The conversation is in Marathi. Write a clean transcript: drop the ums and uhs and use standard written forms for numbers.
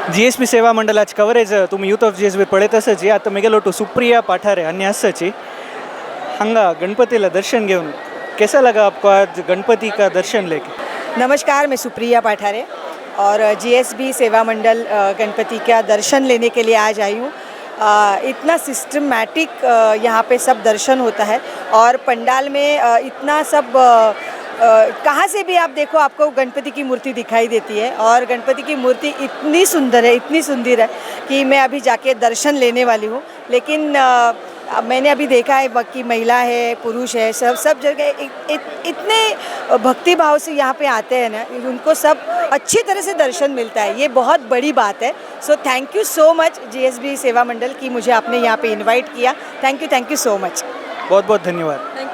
GSB सेवा मंडलाचे कवरेज तुम यूथ ऑफ GSB पळत आसाची आता मी गेलो टू सुप्रिया पाठारे अन्य आसाची हंगा गणपतीला दर्शन घेऊन कैसा लगा आपको आज गणपति का दर्शन लेके। नमस्कार, मैं सुप्रिया पाठारे और GSB सेवा मंडल गणपति का दर्शन लेने के लिए आज आई हूँ। इतना सिस्टमैटिक यहाँ पे सब दर्शन होता है और पंडाल में इतना सब कहाँ से भी आप देखो आपको गणपति की मूर्ति दिखाई देती है और गणपति की मूर्ति इतनी सुंदर है कि मैं अभी जाके दर्शन लेने वाली हूँ। लेकिन मैंने अभी देखा है कि महिला है, पुरुष है, सब जगह इतने भक्ति भाव से यहाँ पे आते हैं ना, उनको सब अच्छी तरह से दर्शन मिलता है। ये बहुत बड़ी बात है। So thank you so much GSB Seva Mandal की मुझे आपने यहाँ पे इनवाइट किया। Thank you so much. बहुत बहुत धन्यवाद।